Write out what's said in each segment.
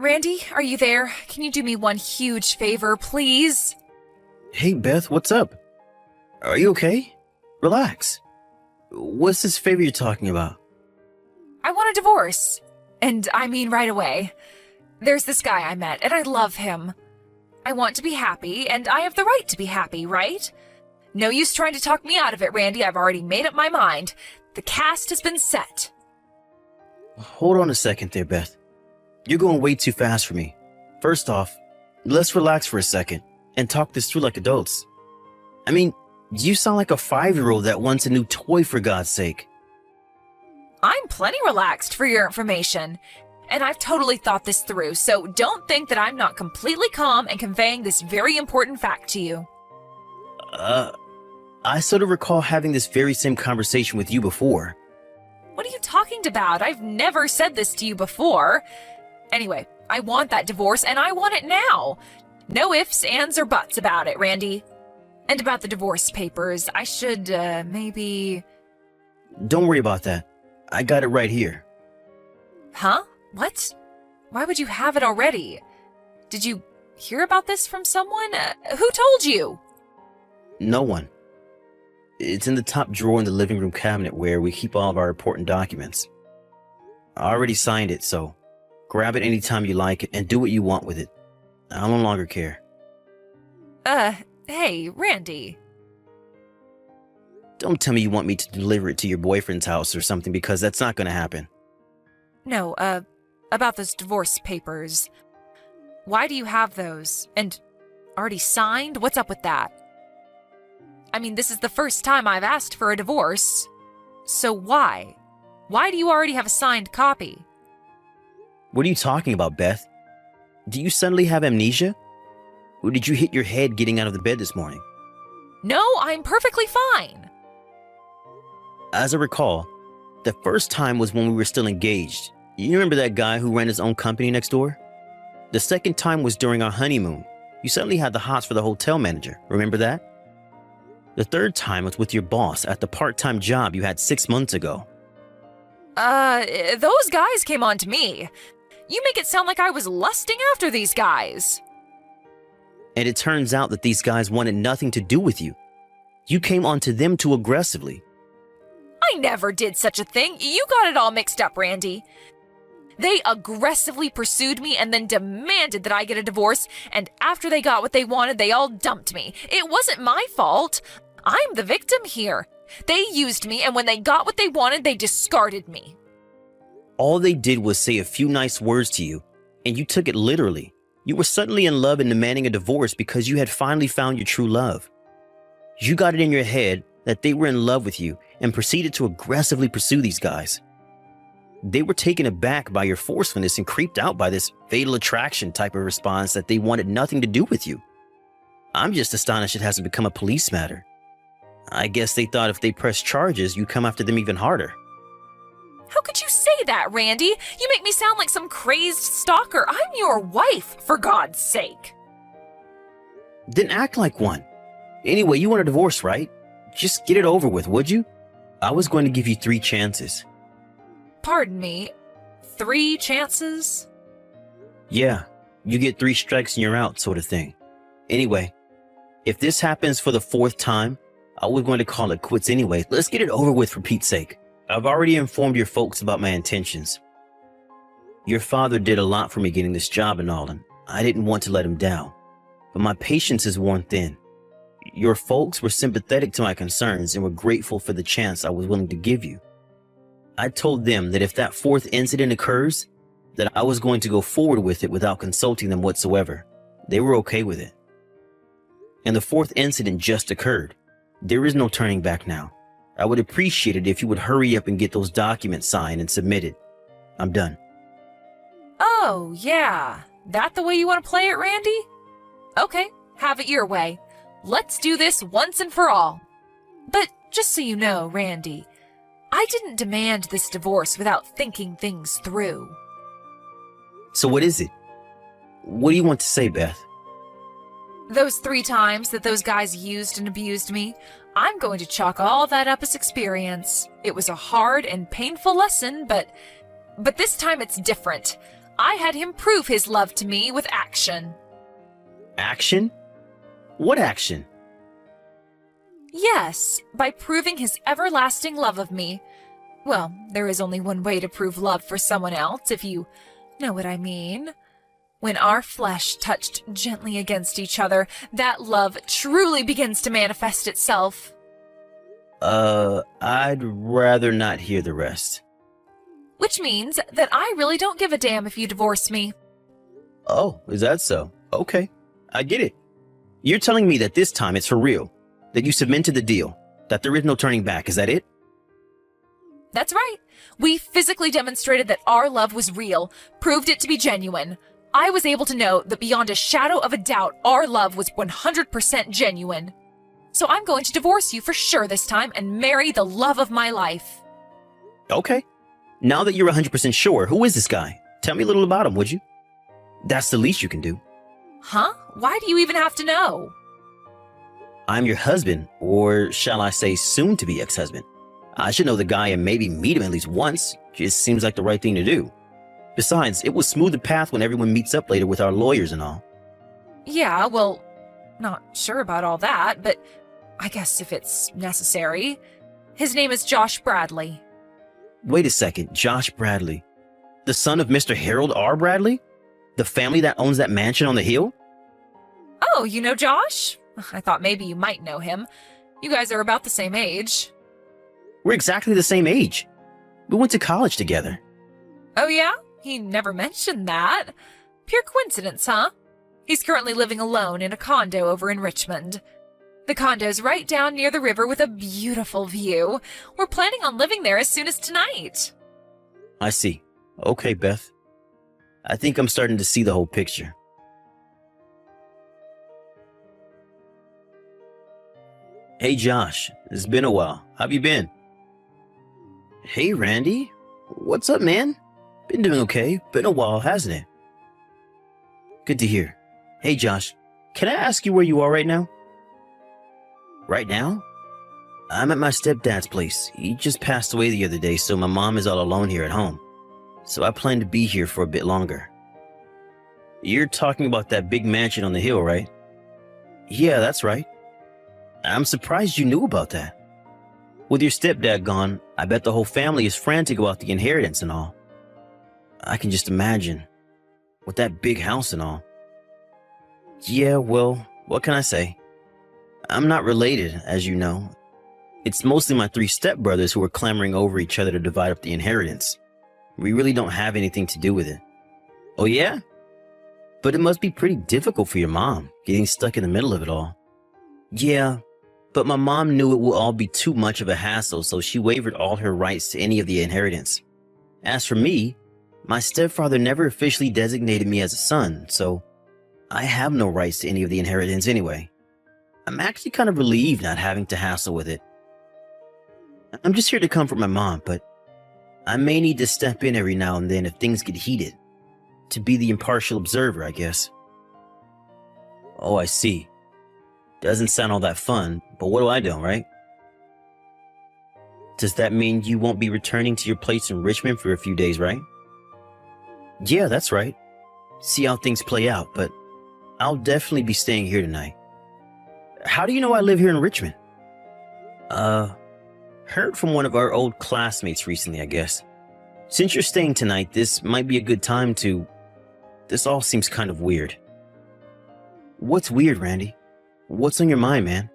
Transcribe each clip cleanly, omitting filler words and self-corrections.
Randy, are you there? Can you do me one huge favor, please? Hey, Beth, what's up? Are you okay? Relax. What's this favor you're talking about? I want a divorce. And I mean right away. There's this guy I met, and I love him. I want to be happy, and I have the right to be happy, right? No use trying to talk me out of it, Randy. I've already made up my mind. The cast has been set. Hold on a second there, Beth. You're going way too fast for me. First off, let's relax for a second and talk this through like adults. I mean, you sound like a 5-year-old that wants a new toy, for God's sake. I'm plenty relaxed for your information, and I've totally thought this through, so don't think that I'm not completely calm and conveying this very important fact to you. I sort of recall having this very same conversation with you before. What are you talking about? I've never said this to you before. Anyway, I want that divorce, and I want it now. No ifs, ands, or buts about it, Randy. And about the divorce papers, I should, maybe... Don't worry about that. I got it right here. Huh? What? Why would you have it already? Did you hear about this from someone? Who told you? No one. It's in the top drawer in the living room cabinet where we keep all of our important documents. I already signed it, so grab it anytime you like it and do what you want with it. I no longer care. Hey, Randy. Don't tell me you want me to deliver it to your boyfriend's house or something, because that's not going to happen. No, about those divorce papers. Why do you have those? And already signed? What's up with that? I mean, this is the first time I've asked for a divorce. So why? Why do you already have a signed copy? What are you talking about, Beth? Do you suddenly have amnesia? Or did you hit your head getting out of the bed this morning? No, I'm perfectly fine. As I recall, the first time was when we were still engaged. You remember that guy who ran his own company next door? The second time was during our honeymoon. You suddenly had the hots for the hotel manager. Remember that? The third time was with your boss at the part-time job you had 6 months ago. Those guys came on to me. You make it sound like I was lusting after these guys. And it turns out that these guys wanted nothing to do with you. You came on to them too aggressively. I never did such a thing. You got it all mixed up, Randy. They aggressively pursued me and then demanded that I get a divorce, and after they got what they wanted, they all dumped me. It wasn't my fault. I'm the victim here. They used me, and when they got what they wanted, they discarded me. All they did was say a few nice words to you, and you took it literally. You were suddenly in love and demanding a divorce because you had finally found your true love. You got it in your head that they were in love with you and proceeded to aggressively pursue these guys. They were taken aback by your forcefulness and creeped out by this fatal attraction type of response that they wanted nothing to do with you. I'm just astonished it hasn't become a police matter. I guess they thought if they pressed charges, you'd come after them even harder. How could you say that, Randy? You make me sound like some crazed stalker. I'm your wife, for God's sake. Then act like one. Anyway, you want a divorce, right? Just get it over with, would you? I was going to give you 3 chances. Pardon me, 3 chances? Yeah, you get 3 strikes and you're out, sort of thing. Anyway, if this happens for the 4th time, I was going to call it quits anyway. Let's get it over with for Pete's sake. I've already informed your folks about my intentions. Your father did a lot for me getting this job and all, and I didn't want to let him down. But my patience is worn thin. Your folks were sympathetic to my concerns and were grateful for the chance I was willing to give you. I told them that if that 4th incident occurs, that I was going to go forward with it without consulting them whatsoever. They were okay with it. And the 4th incident just occurred. There is no turning back now. I would appreciate it if you would hurry up and get those documents signed and submitted. I'm done. Oh, yeah. That the way you want to play it, Randy? Okay, have it your way. Let's do this once and for all. But just so you know, Randy, I didn't demand this divorce without thinking things through. So what is it? What do you want to say, Beth? Those 3 times that those guys used and abused me, I'm going to chalk all that up as experience. It was a hard and painful lesson, but this time it's different. I had him prove his love to me with action. Action? What action? Yes, by proving his everlasting love of me. Well, there is only one way to prove love for someone else, if you know what I mean. When our flesh touched gently against each other, that love truly begins to manifest itself. I'd rather not hear the rest. Which means that I really don't give a damn if you divorce me. Oh, is that so? Okay, I get it. You're telling me that this time it's for real, that you cemented the deal, that there is no turning back, is that it? That's right. We physically demonstrated that our love was real, proved it to be genuine. I was able to know that beyond a shadow of a doubt, our love was 100% genuine. So I'm going to divorce you for sure this time and marry the love of my life. Okay. Now that you're 100% sure, who is this guy? Tell me a little about him, would you? That's the least you can do. Huh? Why do you even have to know? I'm your husband, or shall I say soon-to-be ex-husband. I should know the guy and maybe meet him at least once. Just seems like the right thing to do. Besides, it will smooth the path when everyone meets up later with our lawyers and all. Yeah, well, not sure about all that, but I guess if it's necessary. His name is Josh Bradley. Wait a second, Josh Bradley. The son of Mr. Harold R. Bradley? The family that owns that mansion on the hill? Oh, you know Josh? I thought maybe you might know him. You guys are about the same age. We're exactly the same age. We went to college together. Oh yeah? He never mentioned that. Pure coincidence, huh? He's currently living alone in a condo over in Richmond. The condo's right down near the river with a beautiful view. We're planning on living there as soon as tonight. I see. Okay, Beth. I think I'm starting to see the whole picture. Hey, Josh. It's been a while. How have you been? Hey, Randy. What's up, man? Been doing okay. Been a while, hasn't it? Good to hear. Hey, Josh. Can I ask you where you are right now? Right now? I'm at my stepdad's place. He just passed away the other day, so my mom is all alone here at home. So I plan to be here for a bit longer. You're talking about that big mansion on the hill, right? Yeah, that's right. I'm surprised you knew about that. With your stepdad gone, I bet the whole family is frantic about the inheritance and all. I can just imagine. With that big house and all. Yeah, well, what can I say? I'm not related, as you know. It's mostly my 3 stepbrothers who are clamoring over each other to divide up the inheritance. We really don't have anything to do with it. Oh yeah? But it must be pretty difficult for your mom, getting stuck in the middle of it all. Yeah, but my mom knew it would all be too much of a hassle, so she waived all her rights to any of the inheritance. As for me, my stepfather never officially designated me as a son, so I have no rights to any of the inheritance anyway. I'm actually kind of relieved not having to hassle with it. I'm just here to comfort my mom, but I may need to step in every now and then if things get heated. To be the impartial observer, I guess. Oh, I see. Doesn't sound all that fun, but what do I do, right? Does that mean you won't be returning to your place in Richmond for a few days, right? Yeah, that's right. See how things play out, but I'll definitely be staying here tonight. How do you know I live here in Richmond? Heard from one of our old classmates recently, I guess. Since you're staying tonight, this might be a good time to... This all seems kind of weird. What's weird, Randy? What's on your mind, man?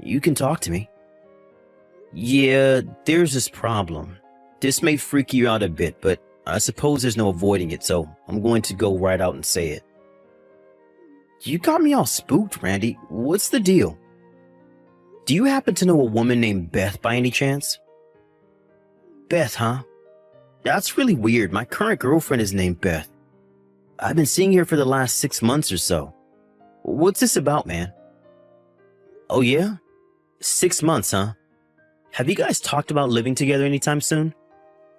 You can talk to me. Yeah, there's this problem. This may freak you out a bit, but I suppose there's no avoiding it, so I'm going to go right out and say it. You got me all spooked, Randy. What's the deal? Do you happen to know a woman named Beth by any chance? Beth, huh? That's really weird. My current girlfriend is named Beth. I've been seeing her for the last 6 months or so. What's this about, man? Oh yeah? 6 months, huh? Have you guys talked about living together anytime soon?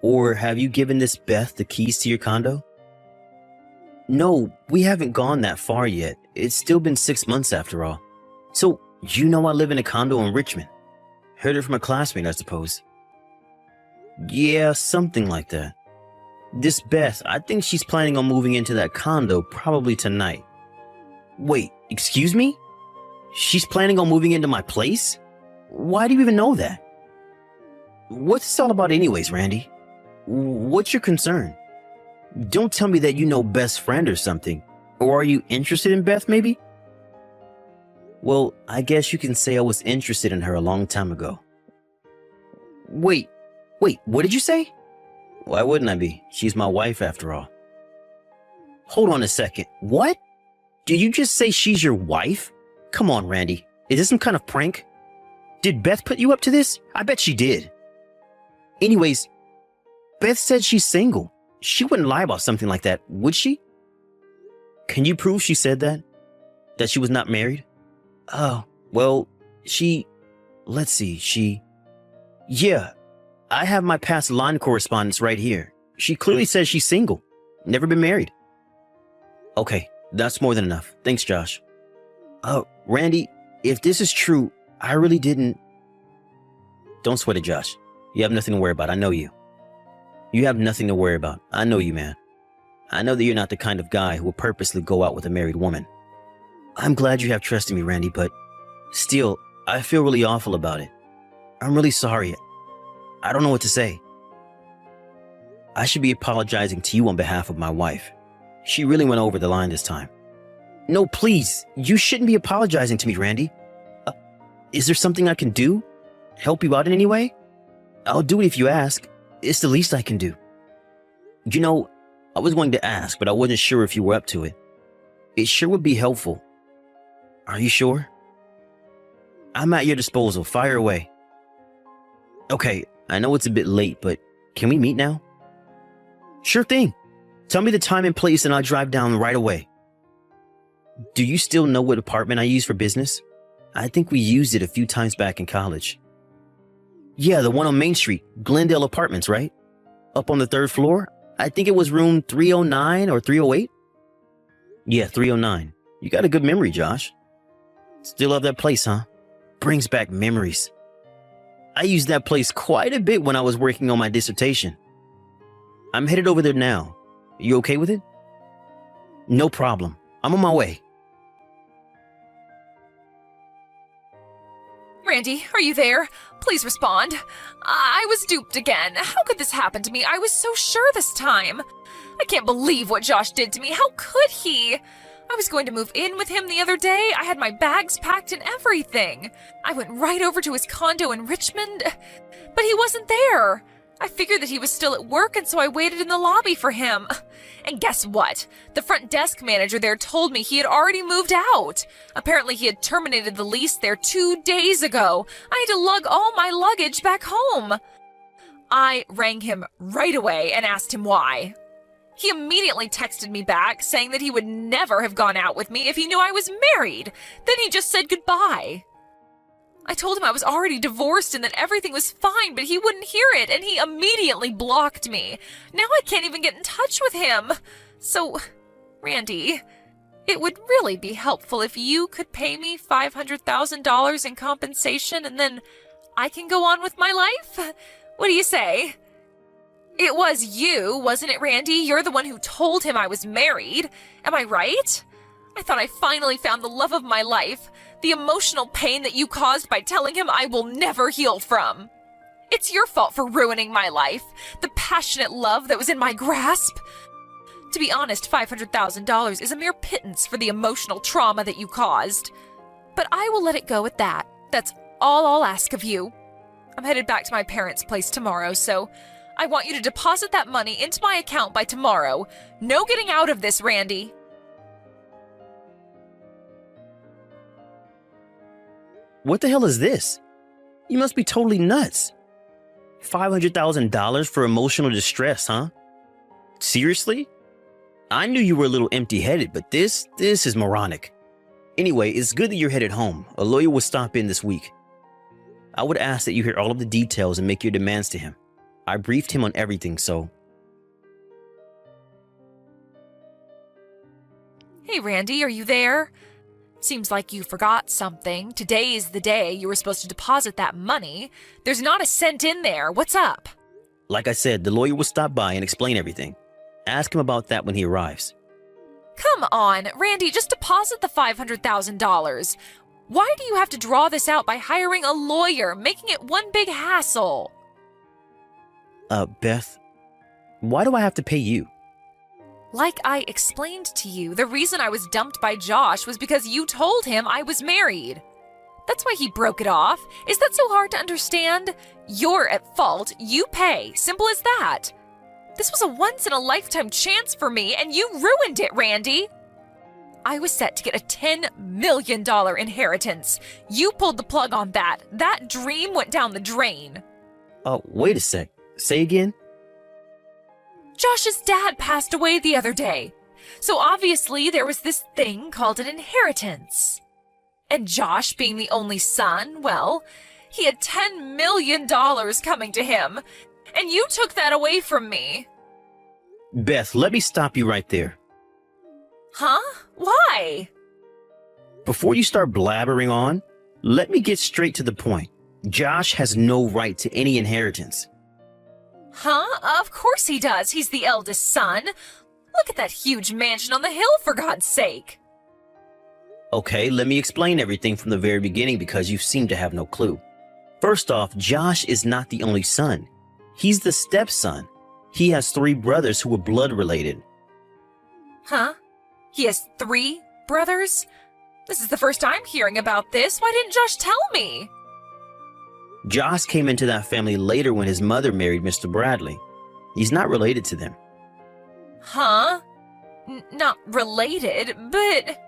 Or have you given this Beth the keys to your condo? No, we haven't gone that far yet. It's still been 6 months after all. So, you know I live in a condo in Richmond. Heard it from a classmate, I suppose. Yeah, something like that. This Beth, I think she's planning on moving into that condo probably tonight. Wait, excuse me? She's planning on moving into my place? Why do you even know that? What's this all about anyways, Randy? What's your concern? Don't tell me that you know Beth's friend or something. Or are you interested in Beth, maybe? Well, I guess you can say I was interested in her a long time ago. Wait, what did you say? Why wouldn't I be? She's my wife after all. Hold on a second. What? Did you just say she's your wife? Come on, Randy. Is this some kind of prank? Did Beth put you up to this? I bet she did. Anyways, Beth said she's single. She wouldn't lie about something like that, would she? Can you prove she said that? That she was not married? Oh, well, let's see, yeah, I have my past line correspondence right here. She clearly says she's single, never been married. Okay, that's more than enough. Thanks, Josh. Randy, if this is true, I really didn't. Don't sweat it, Josh. You have nothing to worry about. I know you. You have nothing to worry about. I know you, man. I know that you're not the kind of guy who will purposely go out with a married woman. I'm glad you have trust in me, Randy, but still, I feel really awful about it. I'm really sorry. I don't know what to say. I should be apologizing to you on behalf of my wife. She really went over the line this time. No, please, you shouldn't be apologizing to me, Randy. Is there something I can do? Help you out in any way? I'll do it if you ask. It's the least I can do. You know, I was going to ask, but I wasn't sure if you were up to it. It sure would be helpful. Are you sure? I'm at your disposal. Fire away. Okay, I know it's a bit late, but can we meet now? Sure thing. Tell me the time and place and I'll drive down right away. Do you still know what apartment I use for business? I think we used it a few times back in college. Yeah, the one on Main Street, Glendale Apartments, right? Up on the 3rd floor? I think it was room 309 or 308? Yeah, 309. You got a good memory, Josh. Still love that place, huh? Brings back memories. I used that place quite a bit when I was working on my dissertation. I'm headed over there now. You okay with it? No problem. I'm on my way. Randy, are you there? Please respond. I was duped again. How could this happen to me? I was so sure this time. I can't believe what Josh did to me. How could he? I was going to move in with him the other day. I had my bags packed and everything. I went right over to his condo in Richmond, but he wasn't there. I figured that he was still at work, and so I waited in the lobby for him. And guess what? The front desk manager there told me he had already moved out. Apparently he had terminated the lease there 2 days ago. I had to lug all my luggage back home. I rang him right away and asked him why. He immediately texted me back, saying that he would never have gone out with me if he knew I was married. Then he just said goodbye. I told him I was already divorced and that everything was fine, but he wouldn't hear it, and he immediately blocked me. Now I can't even get in touch with him. So, Randy, it would really be helpful if you could pay me $500,000 in compensation, and then I can go on with my life? What do you say? It was you, wasn't it, Randy? You're the one who told him I was married. Am I right? I thought I finally found the love of my life. The emotional pain that you caused by telling him I will never heal from. It's your fault for ruining my life. The passionate love that was in my grasp. To be honest, $500,000 is a mere pittance for the emotional trauma that you caused. But I will let it go at that. That's all I'll ask of you. I'm headed back to my parents' place tomorrow, so I want you to deposit that money into my account by tomorrow. No getting out of this, Randy. What the hell is this? You must be totally nuts. $500,000 for emotional distress, huh? Seriously? I knew you were a little empty-headed, but this is moronic. Anyway, it's good that you're headed home. A lawyer will stop in this week. I would ask that you hear all of the details and make your demands to him. I briefed him on everything, so... Hey, Randy, are you there? Seems like you forgot something. Today is the day you were supposed to deposit that money. There's not a cent in there. What's up? Like I said, the lawyer will stop by and explain everything. Ask him about that when he arrives. Come on, Randy, just deposit the $500,000. Why do you have to draw this out by hiring a lawyer, making it one big hassle? Beth, why do I have to pay you? Like I explained to you, the reason I was dumped by Josh was because you told him I was married. That's why he broke it off. Is that so hard to understand? You're at fault. You pay. Simple as that. This was a once-in-a-lifetime chance for me, and you ruined it, Randy. I was set to get a $10 million inheritance. You pulled the plug on that. That dream went down the drain. Oh, wait a sec. Say again? Josh's dad passed away the other day. So obviously there was this thing called an inheritance. And Josh, being the only son, well, he had $10 million coming to him. And you took that away from me. Beth, let me stop you right there. Huh? Why? Before you start blabbering on, let me get straight to the point. Josh has no right to any inheritance. Huh? Of course he does. He's the eldest son. Look at that huge mansion on the hill, for God's sake. Okay, let me explain everything from the very beginning because you seem to have no clue. First off, Josh is not the only son. He's the stepson. He has 3 brothers who are blood related. Huh? He has 3 brothers? This is the first I'm hearing about this. Why didn't Josh tell me? Josh came into that family later when his mother married Mr. Bradley. He's not related to them. Huh? Not related, but...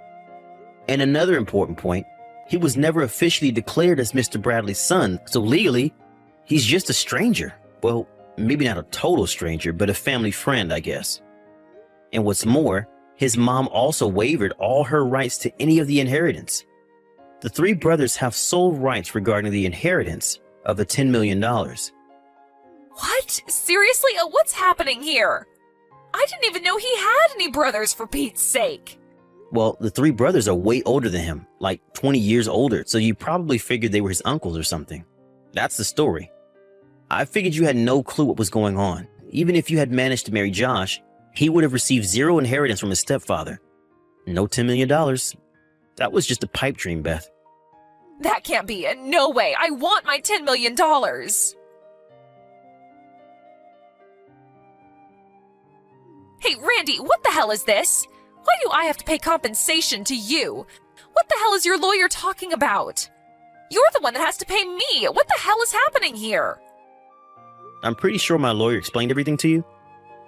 And another important point, he was never officially declared as Mr. Bradley's son, so legally, he's just a stranger. Well, maybe not a total stranger, but a family friend, I guess. And what's more, his mom also waived all her rights to any of the inheritance. The 3 brothers have sole rights regarding the inheritance of the $10 million. What? Seriously? What's happening here? I didn't even know he had any brothers, for Pete's sake. Well, the 3 brothers are way older than him, like 20 years older, so you probably figured they were his uncles or something. That's the story. I figured you had no clue what was going on. Even if you had managed to marry Josh, he would have received 0 inheritance from his stepfather. No $10 million. That was just a pipe dream, Beth. That can't be. No way. I want my $10 million. Hey, Randy, what the hell is this? Why do I have to pay compensation to you? What the hell is your lawyer talking about? You're the one that has to pay me. What the hell is happening here? I'm pretty sure my lawyer explained everything to you.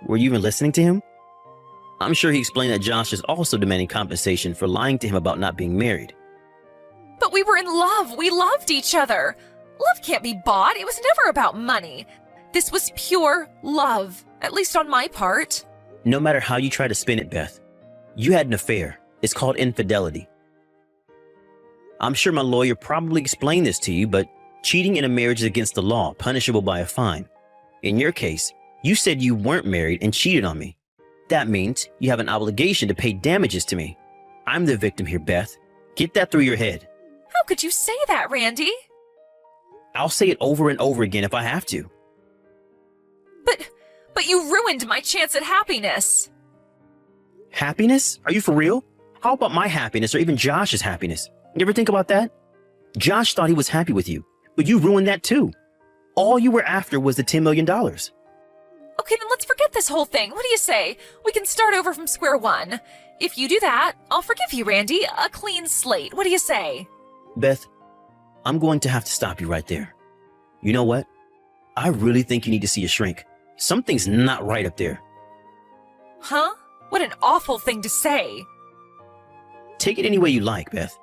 Were you even listening to him? I'm sure he explained that Josh is also demanding compensation for lying to him about not being married. But we were in love. We loved each other. Love can't be bought. It was never about money. This was pure love, at least on my part. No matter how you try to spin it, Beth, you had an affair. It's called infidelity. I'm sure my lawyer probably explained this to you, but cheating in a marriage is against the law, punishable by a fine. In your case, you said you weren't married and cheated on me. That means you have an obligation to pay damages to me. I'm the victim here, Beth. Get that through your head. How could you say that, Randy? I'll say it over and over again if I have to. But you ruined my chance at happiness. Happiness? Are you for real? How about my happiness or even Josh's happiness? You ever think about that? Josh thought he was happy with you, but you ruined that too. All you were after was the $10 million. Okay, then let's forget this whole thing. What do you say? We can start over from square one. If you do that, I'll forgive you, Randy. A clean slate. What do you say? Beth, I'm going to have to stop you right there. You know what? I really think you need to see a shrink. Something's not right up there. Huh? What an awful thing to say. Take it any way you like, Beth.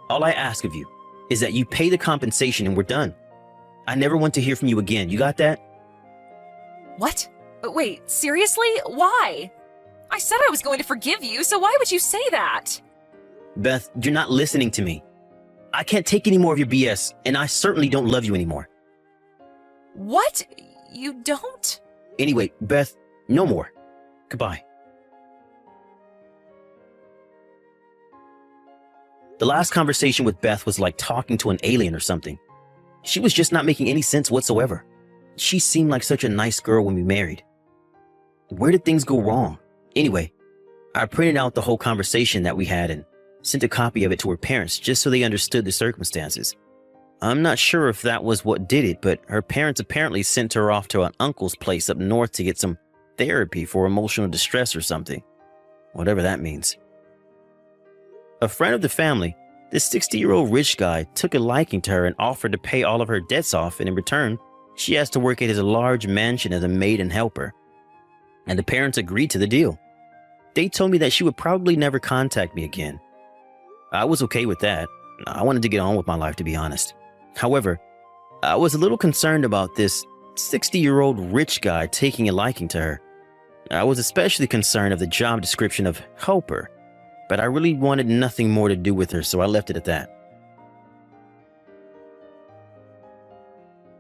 All I ask of you is that you pay the compensation and we're done. I never want to hear from you again. You got that? What? Wait, seriously? Why? I said I was going to forgive you, so why would you say that? Beth, you're not listening to me. I can't take any more of your BS, and I certainly don't love you anymore. What? You don't? Anyway, Beth, no more. Goodbye. The last conversation with Beth was like talking to an alien or something. She was just not making any sense whatsoever. She seemed like such a nice girl when we married. Where did things go wrong? Anyway, I printed out the whole conversation that we had and sent a copy of it to her parents just so they understood the circumstances. I'm not sure if that was what did it, but her parents apparently sent her off to an uncle's place up north to get some therapy for emotional distress or something. Whatever that means. A friend of the family, this 60-year-old rich guy, took a liking to her and offered to pay all of her debts off, and in return, she asked to work at his large mansion as a maid and helper. And the parents agreed to the deal. They told me that she would probably never contact me again. I was okay with that. I wanted to get on with my life, to be honest. However, I was a little concerned about this 60-year-old rich guy taking a liking to her. I was especially concerned of the job description of helper, but I really wanted nothing more to do with her, so I left it at that.